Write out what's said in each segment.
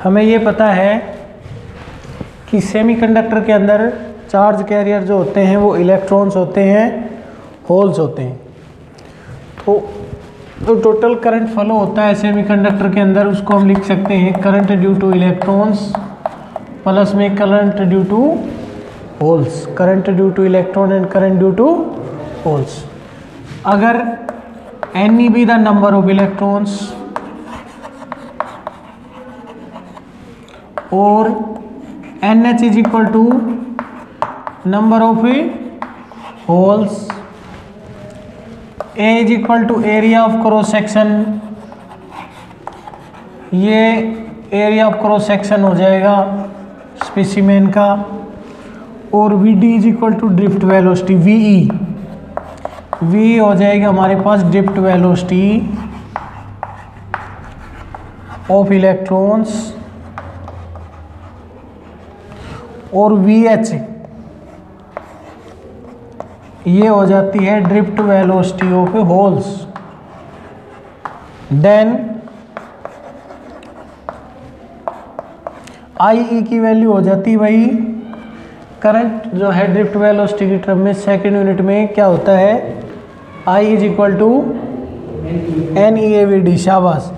हमें ये पता है कि सेमीकंडक्टर के अंदर चार्ज कैरियर जो होते हैं वो इलेक्ट्रॉन्स होते हैं, होल्स होते हैं। तो जो टोटल करंट फ्लो होता है सेमीकंडक्टर के अंदर उसको हम लिख सकते हैं current due to electrons plus में current due to holes, current due to electron and current due to holes. अगर N be the number of electrons or NH is equal to number of holes, A is equal to area of cross section, ये area of cross section हो जाएगा specimen का, और VD is equal to drift velocity VE, V हो जाएगा हमारे पास drift velocity of electrons, और VH ये हो जाती है drift velocity of holes. Then IE की वैल्यू हो जाती है भाई करंट जो है ड्रिफ्ट वेलोसिटी की टर्म में सेकंड यूनिट में क्या होता है, I is equal to NEAVD, शाबाश,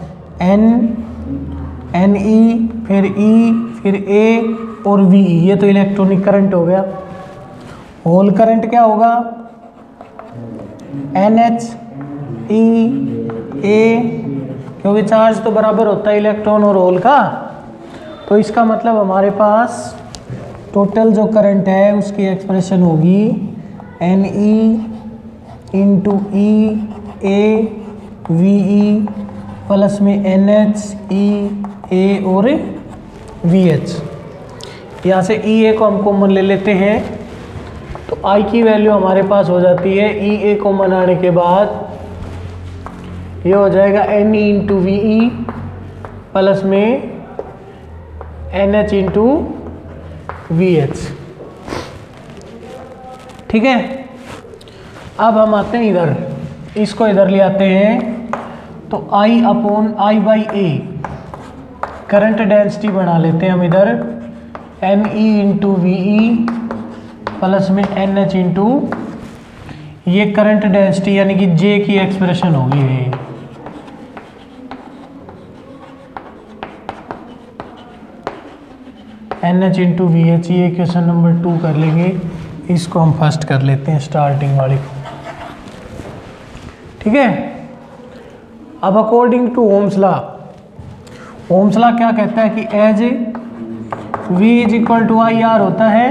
NE फिर E फिर A और VE, ये तो इलेक्ट्रॉनिक करंट हो गया। होल करंट क्या होगा, NH E A, क्योंकि चार्ज तो बराबर होता है इलेक्ट्रॉन और होल का, तो इसका मतलब हमारे पास टोटल जो करंट है उसकी एक्सप्रेशन होगी NE into E A VE plus में NH E A और VH। यहाँ से EA को हम कॉमन ले लेते हैं, तो I की वैल्यू हमारे पास हो जाती है EA कॉमन आने के बाद ये हो जाएगा NE इंटू VE प्लस में NH इंटू VH। ठीक है, अब हम आते हैं इधर, इसको इधर ले आते हैं, तो I upon I by A current density बना लेते हैं हम इधर, NE इंटू VE प्लस में NH इंटू ये करंट डेंसिटी यानी कि J की एक्सप्रेशन होगी ये। NH इंटू VH, ये क्वेश्चन नंबर 2 कर लेंगे, इसको हम फर्स्ट कर लेते हैं स्टार्टिंग वाली को। ठीक है, अब according to Ohm's law, Ohm's law क्या कहता है कि as V is equal to I R होता है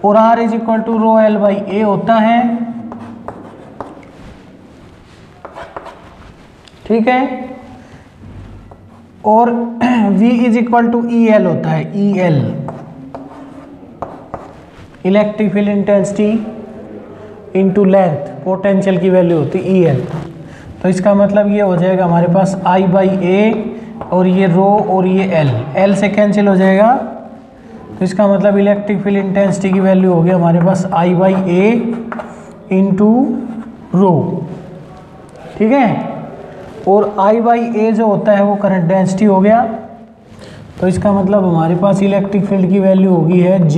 और R is equal to rho L by A होता है। ठीक है, और V is equal to EL होता है, EL electric field intensity into length, potential की वैल्यू होती है EL। तो इसका मतलब ये हो जाएगा हमारे पास I बाई A और ये रो और ये L से कैंसिल हो जाएगा, तो इसका मतलब इलेक्ट्रिक फील्ड इंटेंसिटी की वैल्यू होगी हमारे पास I by A into rho. ठीक है, और I बाई A जो होता है वो करंट डेंसिटी हो गया, तो इसका मतलब हमारे पास इलेक्ट्रिक फील्ड की वैल्यू होगी है J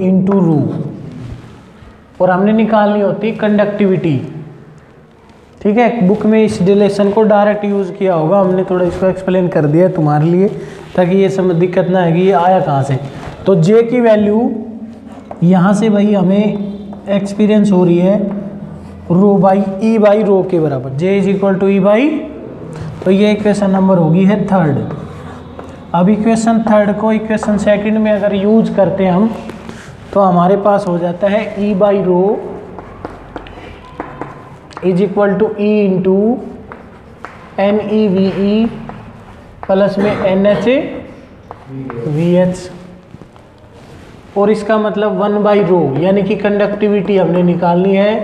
इंटू रो, और हमने निकालनी होती कंडक्टिविटी। ठीक है, बुक में इस रिलेशन को डायरेक्ट यूज़ किया होगा, हमने थोड़ा इसको एक्सप्लेन कर दिया है तुम्हारे लिए ताकि ये समझ दिक्कत ना है कि ये आया कहाँ से। तो J की वैल्यू यहाँ से भाई हमें एक्सपीरियंस हो रही है rho by E by rho के बराबर, J is equal to E by, तो ये इक्वेशन नंबर होगी है 3rd। अब इक्वेशन 3rd को इक्वेशन 2nd में अगर यूज करते हैं हम, तो हमारे पास हो जाता है E by rho is equal to E into NEVE plus में NH VH, और इसका मतलब 1 बाई रो यानी कि कंडक्टिविटी हमने निकालनी है,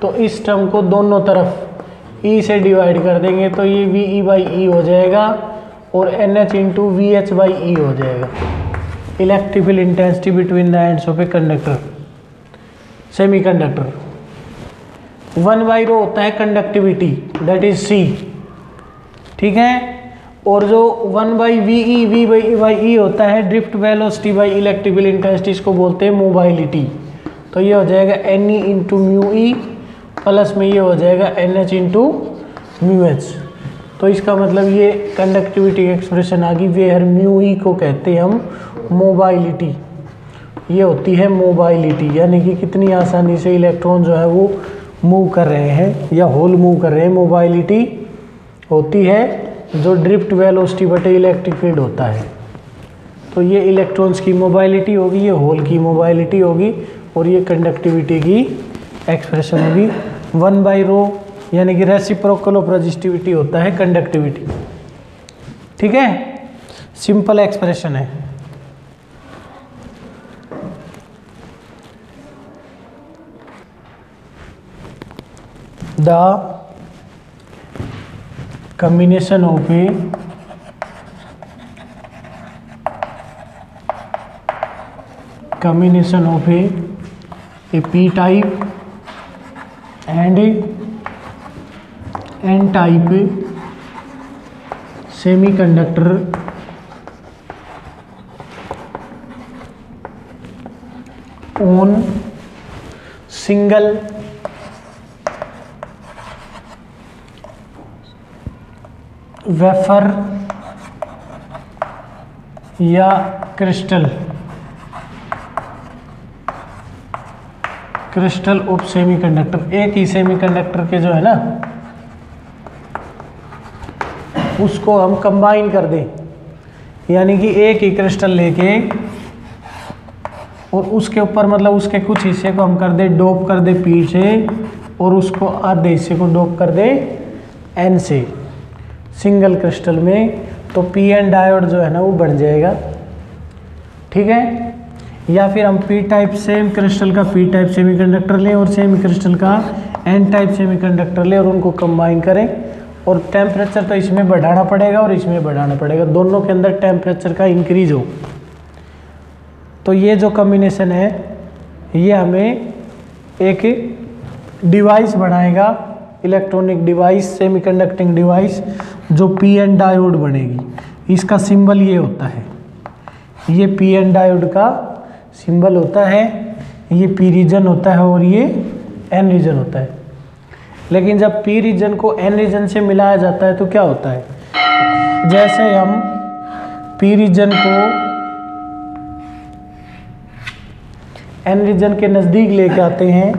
तो इस टर्म को दोनों तरफ E से डिवाइड कर देंगे, तो ये VE बाई E हो जाएगा और NH into VH by E हो जाएगा। Electric field intensity between the ends of a conductor, semi conductor. 1 by rho होता है कंडक्टिविटी, दैट इज C। ठीक है, और जो 1/VE V/E होता है drift velocity by electric field intensity, इसको बोलते हैं मोबाइलिटी। तो ये हो जाएगा NE into mu E plus में ये हो जाएगा NH इंटू म्यू एच। तो इसका मतलब ये कंडक्टिविटी एक्सप्रेशन आ गई, वेयर म्यू ई को कहते हैं हम मोबाइलिटी। ये होती है मोबाइलिटी, यानी कि कितनी आसानी से इलेक्ट्रॉन जो है वो मूव कर रहे हैं या होल मूव कर रहे हैं। मोबाइलिटी होती है जो ड्रिफ्ट वेलोसिटी बटे इलेक्ट्रिक फील्ड होता है। तो ये इलेक्ट्रॉन्स की मोबाइलिटी होगी, ये होल की मोबाइलिटी होगी, और ये कंडक्टिविटी की एक्सप्रेशन होगी 1/ρ, यानी कि रेसिप्रोकल ऑफ रेजिस्टिविटी होता है कंडक्टिविटी। ठीक है, सिंपल एक्सप्रेशन है। The combination of a p type and n type semiconductor on single wafer या क्रिस्टल ऑफ सेमीकंडक्टर, एक ही सेमीकंडक्टर के जो है ना उसको हम कंबाइन कर दें, यानी कि एक ही क्रिस्टल लेके और उसके ऊपर मतलब उसके कुछ हिस्से को हम कर दे डोप कर दे P से, और उसको आधे हिस्से को डोप कर दे N से सिंगल क्रिस्टल में, तो PN डायोड जो है ना वो बन जाएगा। ठीक है, या फिर हम P टाइप सेम क्रिस्टल का P टाइप सेमीकंडक्टर लें और सेम क्रिस्टल का N टाइप सेमीकंडक्टर लें और उनको कंबाइन करें, और टेम्परेचर तो इसमें बढ़ाना पड़ेगा और इसमें बढ़ाना पड़ेगा, दोनों के अंदर टेम्परेचर का इंक्रीज हो। तो ये जो कॉम्बिनेशन है ये हमें एक डिवाइस बनाएगा, इलेक्ट्रॉनिक डिवाइस, सेमीकंडक्टिंग डिवाइस, जो PN डायोड बनेगी। इसका सिंबल ये होता है, ये PN डायोड का सिंबल होता है, ये P रीजन होता है और ये N रीजन होता है। लेकिन जब P रीजन को N रीजन से मिलाया जाता है तो क्या होता है, जैसे हम P रीजन को N रीजन के नज़दीक लेके आते हैं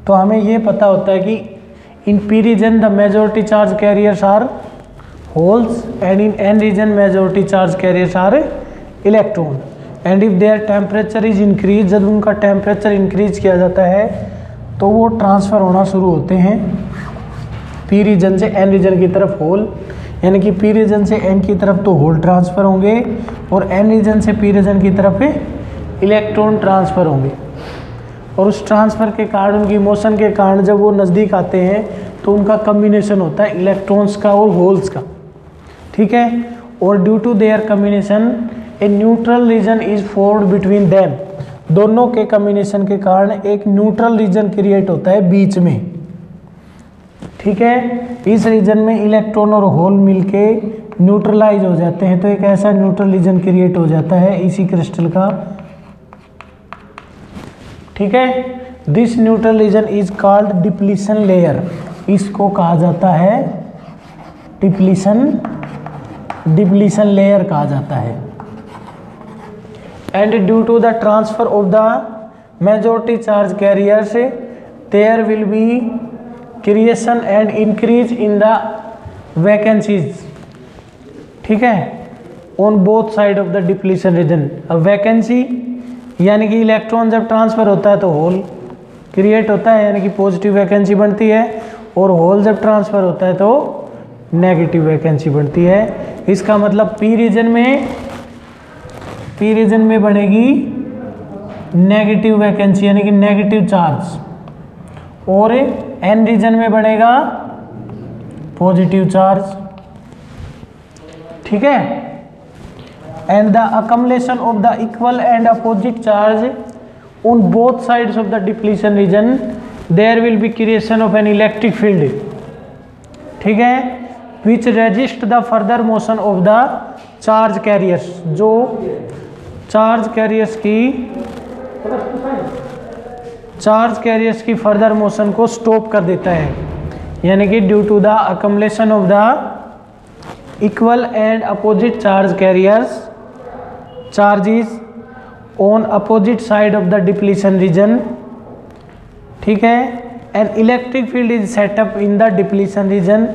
तो हमें ये पता होता है कि in P region the majority charge carriers are holes and in N region majority charge carriers are electron, and if their temperature is increased, जब उनका टेम्परेचर इंक्रीज किया जाता है तो वो ट्रांसफ़र होना शुरू होते हैं P रीजन से N रीजन की तरफ होल, यानी कि P रीजन से N की तरफ तो होल ट्रांसफ़र होंगे और N रीजन से P रीजन की तरफ इलेक्ट्रॉन ट्रांसफ़र होंगे, और उस ट्रांसफ़र के कारण, उनकी मोशन के कारण जब वो नज़दीक आते हैं तो उनका कम्बिनेशन होता है इलेक्ट्रॉन्स का और होल्स का। ठीक है, और due to their combination a neutral region is formed between them, दोनों के कम्बिनेशन के कारण एक न्यूट्रल रीजन क्रिएट होता है बीच में। ठीक है, इस रीजन में इलेक्ट्रॉन और होल मिलके न्यूट्रलाइज हो जाते हैं, तो एक ऐसा न्यूट्रल रीजन क्रिएट हो जाता है इसी क्रिस्टल का। ठीक है, this neutral region is called depletion layer, इसको कहा जाता है डिप्लीशन लेयर कहा जाता है। And due to the transfer of the majority charge carriers there will be creation and increase in the vacancies. ठीक है, on both side of the depletion region. अब वैकेंसी यानी कि इलेक्ट्रॉन जब ट्रांसफ़र होता है तो होल क्रिएट होता है, यानी कि पॉजिटिव वैकेंसी बनती है, और होल जब ट्रांसफ़र होता है तो नेगेटिव वैकेंसी बनती है। इसका मतलब P रीजन में बनेगी नेगेटिव वैकेंसी यानी कि नेगेटिव चार्ज, और N रीजन में बनेगा पॉजिटिव चार्ज। ठीक है, and the accumulation of the equal and opposite charge on both sides of the depletion region there will be creation of an electric field। ठीक है, which resist the further motion of the charge carriers, जो charge carriers की further motion को stop कर देता है, यानी कि due to the accumulation of the equal and opposite charge carriers charges on opposite side of the depletion region, ठीक है, an electric field is set up in the depletion region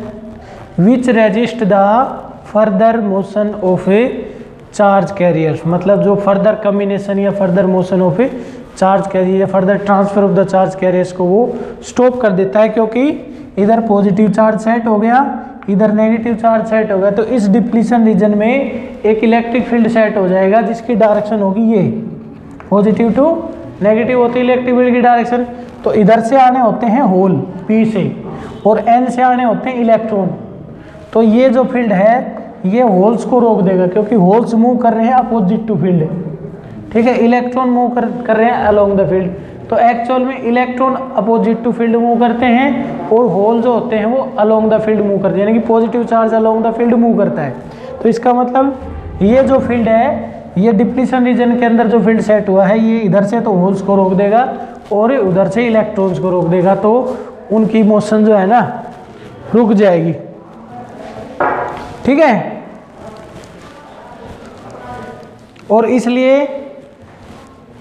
which resist the further motion of a charge carriers, मतलब जो further combination या further motion of a charge carrier या further transfer of the charge carriers को वो stop कर देता है, क्योंकि इधर पॉजिटिव चार्ज सेट हो गया, इधर नेगेटिव चार्ज सेट हो गया, तो इस डिप्लीशन रीजन में एक इलेक्ट्रिक फील्ड सेट हो जाएगा जिसकी डायरेक्शन होगी ये पॉजिटिव टू नेगेटिव होती है इलेक्ट्रिक फील्ड की डायरेक्शन। तो इधर से आने होते हैं होल P से और N से आने होते हैं इलेक्ट्रॉन, तो ये जो फील्ड है ये होल्स को रोक देगा, क्योंकि होल्स मूव कर रहे हैं अपोजिट टू फील्ड, ठीक है, इलेक्ट्रॉन मूव कर रहे हैं अलोंग द फील्ड। तो एक्चुअल में electron opposite to field move करते हैं और होल जो होते हैं वो अलोंग द फील्ड मूव करते हैं, यानी कि positive charge along the field move करता है। तो इसका मतलब ये जो फील्ड है, ये डिप्लीशन रीजन के अंदर जो फील्ड सेट हुआ है, ये इधर से तो होल्स को रोक देगा और उधर से इलेक्ट्रॉन्स को रोक देगा, तो उनकी मोशन जो है ना रुक जाएगी, ठीक है। और इसलिए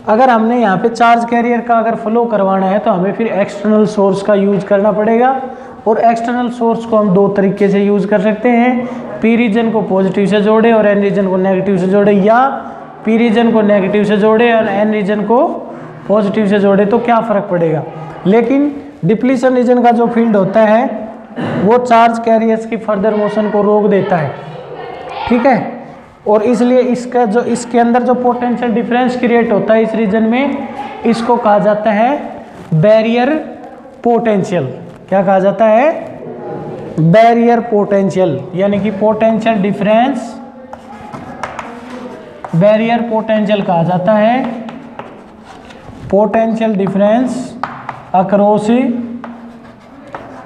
अगर हमने यहाँ पे चार्ज कैरियर का अगर फ्लो करवाना है तो हमें फिर एक्सटर्नल सोर्स का यूज करना पड़ेगा, और एक्सटर्नल सोर्स को हम दो तरीके से यूज कर सकते हैं, पी रीजन को पॉजिटिव से जोड़े और एन रीजन को नेगेटिव से जोड़े, या पी रीजन को नेगेटिव से जोड़े और एन रीजन को पॉजिटिव से जोड़े, तो क्या फ़र्क पड़ेगा। लेकिन डिप्लीशन रीजन का जो फील्ड होता है वो चार्ज कैरियर्स की फर्दर मोशन को रोक देता है, ठीक है, और इसलिए इसका जो इसके अंदर जो पोटेंशियल डिफरेंस क्रिएट होता है इस रीजन में, इसको कहा जाता है बैरियर पोटेंशियल। क्या कहा जाता है? बैरियर पोटेंशियल, यानी कि पोटेंशियल डिफरेंस बैरियर पोटेंशियल कहा जाता है। Potential difference across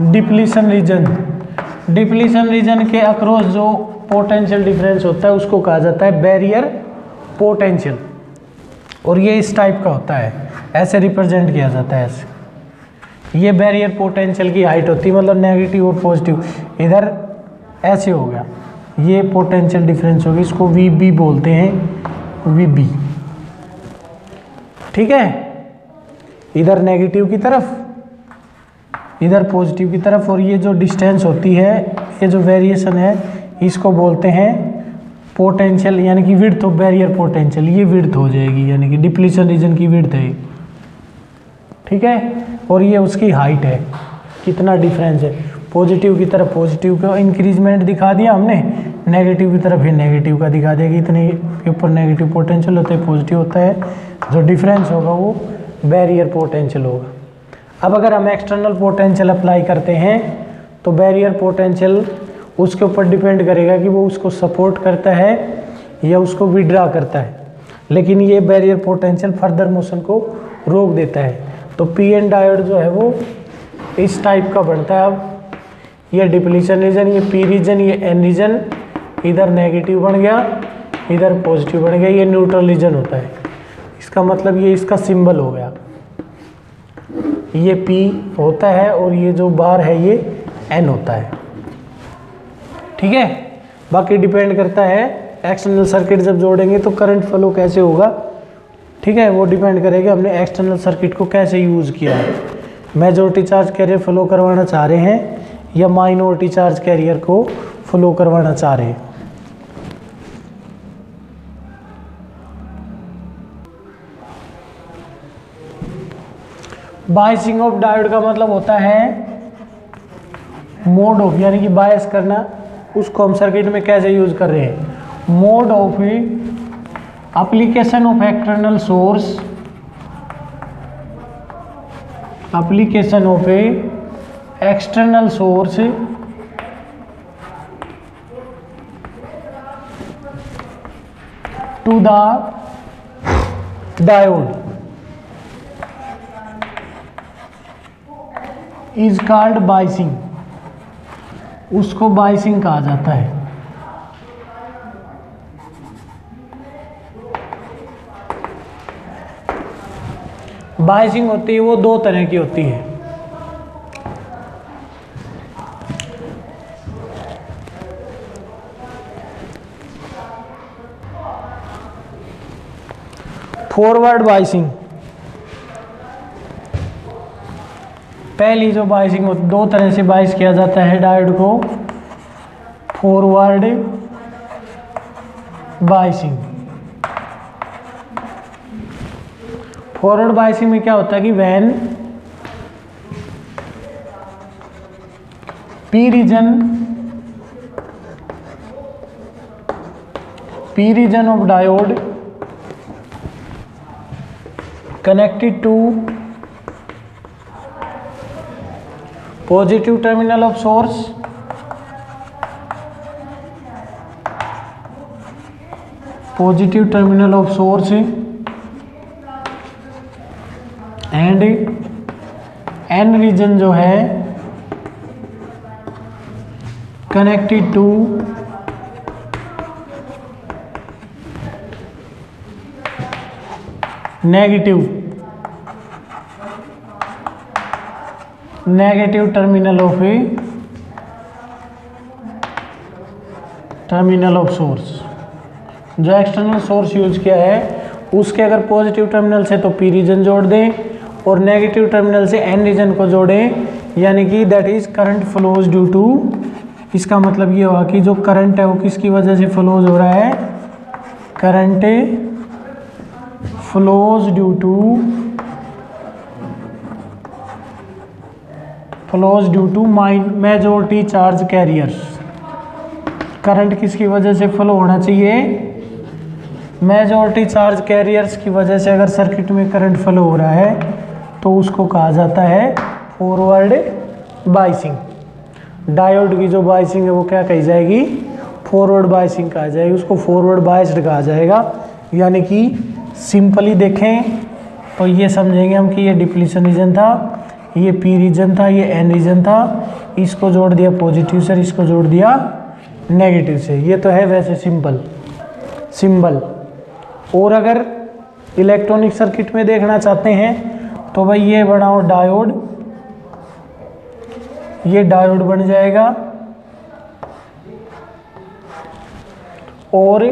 depletion region, depletion region के अक्रॉस जो पोटेंशियल डिफरेंस होता है उसको कहा जाता है बैरियर पोटेंशियल, और ये इस टाइप का होता है, ऐसे रिप्रेजेंट किया जाता है ऐसे। ये बैरियर पोटेंशियल की हाइट होती है, मतलब नेगेटिव और पॉजिटिव, इधर ऐसे हो गया, ये पोटेंशियल डिफरेंस होगी, इसको VB बोलते हैं, VB, ठीक है। इधर नेगेटिव की तरफ, इधर पॉजिटिव की तरफ, और ये जो डिस्टेंस होती है, ये जो वेरिएशन है, इसको बोलते हैं पोटेंशियल, यानी कि विड्थ ऑफ बैरियर पोटेंशियल। ये विड्थ हो जाएगी, यानी कि डिप्लीशन रीजन की विड्थ है, ठीक है, और ये उसकी हाइट है, कितना डिफरेंस है। पॉजिटिव की तरफ पॉजिटिव का इंक्रीजमेंट दिखा दिया हमने, नेगेटिव की तरफ ही नेगेटिव का दिखा दिया कि इतने के ऊपर नेगेटिव पोटेंशियल होता है, पॉजिटिव होता है, जो डिफरेंस होगा वो बैरियर पोटेंशियल होगा। अब अगर हम एक्सटर्नल पोटेंशियल अप्लाई करते हैं तो बैरियर पोटेंशियल उसके ऊपर डिपेंड करेगा कि वो उसको सपोर्ट करता है या उसको विड्रा करता है, लेकिन ये बैरियर पोटेंशियल फर्दर मोशन को रोक देता है। तो पीएन डायोड जो है वो इस टाइप का बनता है। अब ये डिप्लीशन रीजन, ये पी रीजन, ये एन रीजन, इधर नेगेटिव बन गया, इधर पॉजिटिव बन गया, ये न्यूट्रल रीजन होता है। इसका मतलब ये इसका सिंबल हो गया, ये पी होता है और ये जो बार है ये एन होता है, ठीक है। बाकी डिपेंड करता है एक्सटर्नल सर्किट जब जोड़ेंगे तो करंट फ्लो कैसे होगा, ठीक है, वो डिपेंड करेगा हमने एक्सटर्नल सर्किट को कैसे यूज़ किया है। मेजॉरिटी चार्ज कैरियर फ्लो करवाना चाह रहे हैं या माइनॉरिटी चार्ज कैरियर को फ्लो करवाना चाह रहे हैं। बायसिंग ऑफ डायोड का मतलब होता है मोड ऑफ, यानी कि बायस करना, उसको हम सर्किट में कैसे यूज कर रहे हैं। Mode of application of external source, application of external source to the diode is called biasing, उसको बायसिंग कहा जाता है। बायसिंग होती है वो दो तरह की होती है। फॉरवर्ड बायसिंग, पहली जो बायसिंग होती, दो तरह से बायस किया जाता है डायोड को। फॉरवर्ड बायसिंग, फॉरवर्ड बायसिंग में क्या होता है कि when P region of diode connected to positive terminal of source and n region जो है connected to negative terminal of source. जो एक्सटर्नल सोर्स यूज किया है उसके अगर पॉजिटिव टर्मिनल से तो पी रीजन जोड़ दें और नेगेटिव टर्मिनल से एन रीजन को जोड़ें, यानी कि that is current flows due to. इसका मतलब ये हुआ कि जो करंट है वो किसकी वजह से फ्लोज हो रहा है, current flows due to majority charge carriers। Current किसकी वजह से फ्लो होना चाहिए, मेजॉरिटी चार्ज कैरियर्स की वजह से अगर सर्किट में करंट फ्लो हो रहा है तो उसको कहा जाता है फॉरवर्ड बायसिंग। डायोड की जो बायसिंग है वो क्या कही जाएगी, फॉरवर्ड बायसिंग कहा जाएगी, उसको फॉरवर्ड बायस्ड कहा जाएगा। यानी कि सिंपली देखें तो ये समझेंगे हम कि ये डिप्लीशन रीजन था, ये पी रीजन था, ये एन रीजन था, इसको जोड़ दिया पॉजिटिव से, इसको जोड़ दिया नेगेटिव से। ये तो है वैसे सिंबल। और अगर इलेक्ट्रॉनिक सर्किट में देखना चाहते हैं तो भाई ये बनाओ डायोड, ये डायोड बन जाएगा और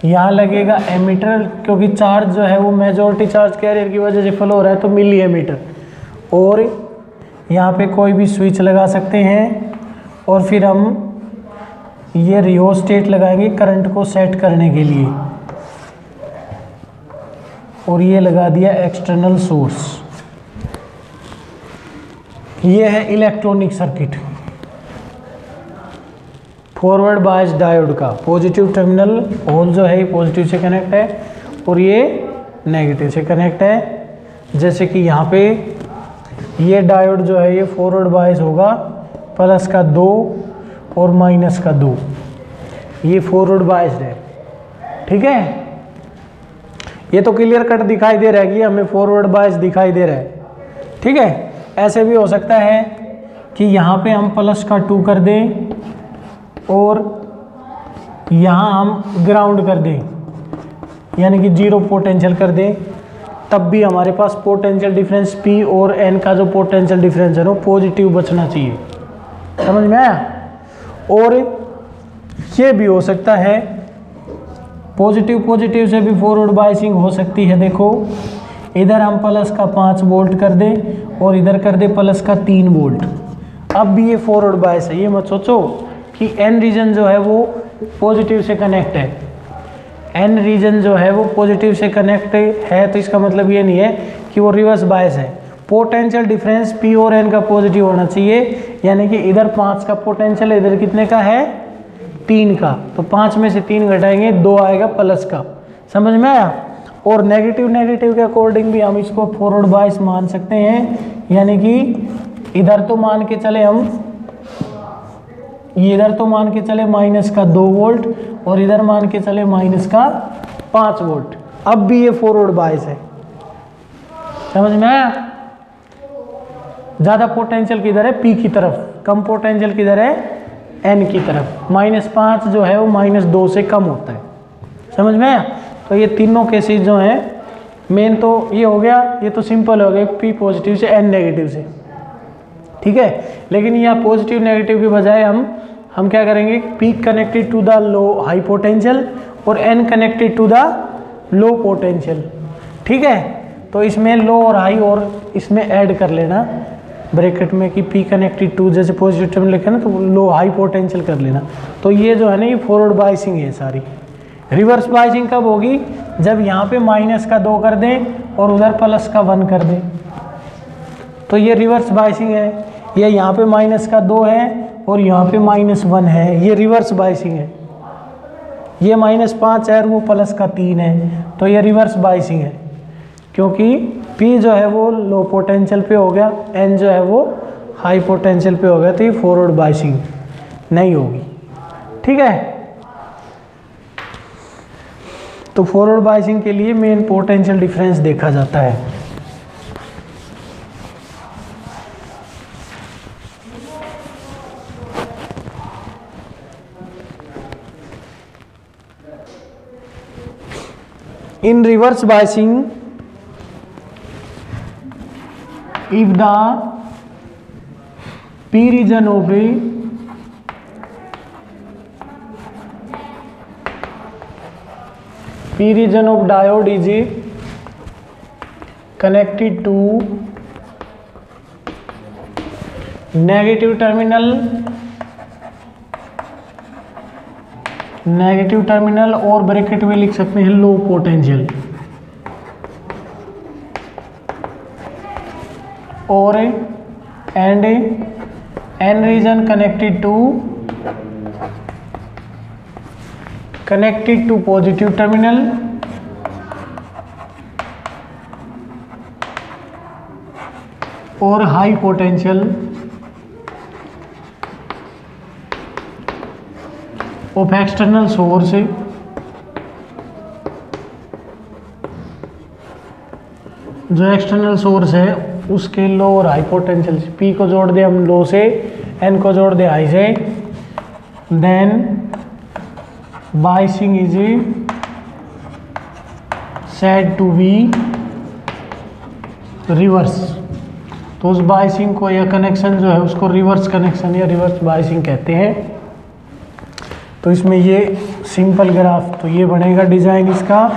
यहाँ लगेगा एमीटर, क्योंकि चार्ज जो है वो मेजॉरिटी चार्ज कैरियर की वजह से फ्लो हो रहा है तो मिली एमीटर। और यहाँ पे कोई भी स्विच लगा सकते हैं और फिर हम ये रियोस्टेट लगाएंगे करंट को सेट करने के लिए। और ये लगा दिया एक्सटर्नल सोर्स। ये है electronic circuit forward bias diode का। पॉजिटिव टर्मिनल होल जो है ये पॉजिटिव से कनेक्ट है और ये नेगेटिव से कनेक्ट है। जैसे कि यहाँ पे ये डायोड जो है ये फॉरवर्ड बायस होगा, प्लस का 2 और माइनस का 2, ये फॉरवर्ड बायस्ड है। ठीक है, ये तो क्लियर कट दिखाई दे रहा है कि हमें फॉरवर्ड बायस दिखाई दे रहा है। ठीक है, ऐसे भी हो सकता है कि यहाँ पे हम प्लस का 2 कर दें और यहाँ हम ग्राउंड कर दें, यानी कि 0 पोटेंशियल कर दें, तब भी हमारे पास पोटेंशियल डिफरेंस P और N का जो पोटेंशियल डिफरेंस है वो पॉजिटिव बचना चाहिए। समझ में आया। और ये भी हो सकता है पॉजिटिव से भी फॉरवर्ड बायसिंग हो सकती है। देखो इधर हम प्लस का 5 वोल्ट कर दें और इधर कर दे प्लस का 3 वोल्ट, अब भी ये फॉरवर्ड बायस है। ये मत सोचो कि एन रीजन जो है वो पॉजिटिव से कनेक्ट है, एन रीजन जो है वो पॉजिटिव से कनेक्ट है तो इसका मतलब ये नहीं है कि वो रिवर्स बायस है। पोटेंशियल डिफरेंस P और N का पॉजिटिव होना चाहिए, यानी कि इधर 5 का पोटेंशियल, इधर कितने का है 3 का, तो 5 में से 3 घटाएंगे 2 आएगा प्लस का। समझ में आया। और नेगेटिव के अकॉर्डिंग भी हम इसको फॉरवर्ड बायस मान सकते हैं, यानी कि इधर तो मान के चले हम, इधर तो मान के चले माइनस का 2 वोल्ट और इधर मान के चले माइनस का 5 वोल्ट, अब भी ये फॉरवर्ड बायस है। समझ में आया। ज़्यादा पोटेंशियल किधर है P की तरफ, कम पोटेंशियल किधर है n की तरफ, -5 जो है वो -2 से कम होता है। समझ में आया? तो ये तीनों केसेस जो हैं मेन तो ये हो गया, ये तो सिंपल हो गया p पॉजिटिव से n नेगेटिव से, ठीक है। लेकिन यहाँ पॉजिटिव नेगेटिव के बजाय हम क्या करेंगे, p connected to the low high potential और n connected to the low potential, ठीक है। तो इसमें लो और हाई और इसमें ऐड कर लेना ब्रैकेट में कि p कनेक्टेड टू, जैसे पॉजिटिव टर्म लिखे ना तो लो हाई पोटेंशियल कर लेना। तो ये जो है ना ये फॉरवर्ड बायसिंग है सारी। रिवर्स बायसिंग कब होगी, जब यहाँ पे -2 कर दें और उधर +1 कर दें, तो ये रिवर्स बायसिंग है। ये यहाँ पे -2 है और यहाँ पे -1 है, ये रिवर्स बायसिंग है। ये -5 है और वो +3 है, तो ये रिवर्स बायसिंग है, क्योंकि P जो है वो लो पोटेंशियल पे हो गया, N जो है वो हाई पोटेंशियल पे हो गया, तो ये फॉरवर्ड बायसिंग नहीं होगी, ठीक है। तो फॉरवर्ड बायसिंग के लिए मेन पोटेंशियल डिफरेंस देखा जाता है। In reverse biasing, if the p region of a diode is connected to negative terminal और ब्रैकेट में लिख सकते हैं लो पोटेंशियल, और and n region connected to positive terminal और high potential of external source, जो एक्सटर्नल सोर्स है उसके लो और हाई पोटेंशियल से, P को जोड़ दे हम लो से, N को जोड़ दे हाई से, then biasing is said to be reverse. तो उस बायसिंग को या कनेक्शन जो है उसको रिवर्स कनेक्शन या रिवर्स बायसिंग कहते हैं। तो इसमें ये सिंपल ग्राफ तो ये बनेगा डिज़ाइन इसका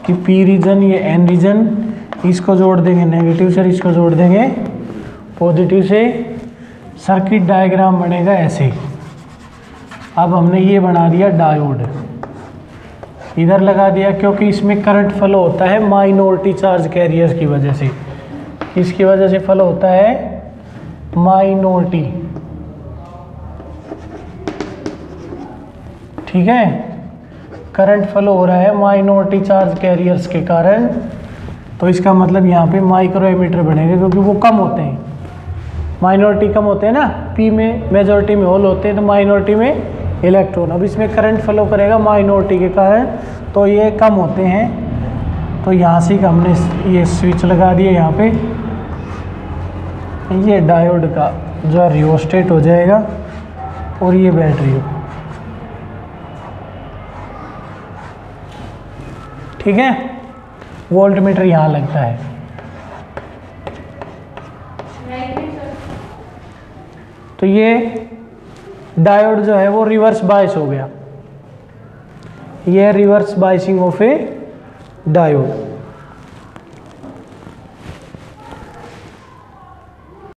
कि P रीजन, ये N रीजन, इसको जोड़ देंगे नेगेटिव से, इसको जोड़ देंगे पॉजिटिव से, सर्किट डायग्राम बनेगा ऐसे। अब हमने ये बना दिया डायोड, इधर लगा दिया क्योंकि इसमें करंट फ्लो होता है माइनॉरिटी चार्ज कैरियर्स की वजह से, इसकी वजह से फ्लो होता है माइनॉरिटी, ठीक है। करंट फ्लो हो रहा है माइनॉरिटी चार्ज कैरियर्स के कारण, तो इसका मतलब यहाँ पे माइक्रो एमीटर बनेगा क्योंकि वो कम होते हैं, माइनॉरिटी कम होते हैं ना, P में मेजॉरिटी में होल होते हैं तो माइनॉरिटी में इलेक्ट्रॉन। अब इसमें करंट फ्लो करेगा माइनॉरिटी के कारण, तो ये कम होते हैं। तो यहाँ से हमने ये स्विच लगा दिया यहाँ पे, ये डायोड का जो रियोस्टेट हो जाएगा और ये बैटरी हो, ठीक है। वोल्ट मीटर यहाँ लगता है। तो ये डायोड जो है वो रिवर्स बायस हो गया, ये reverse biasing of A diode.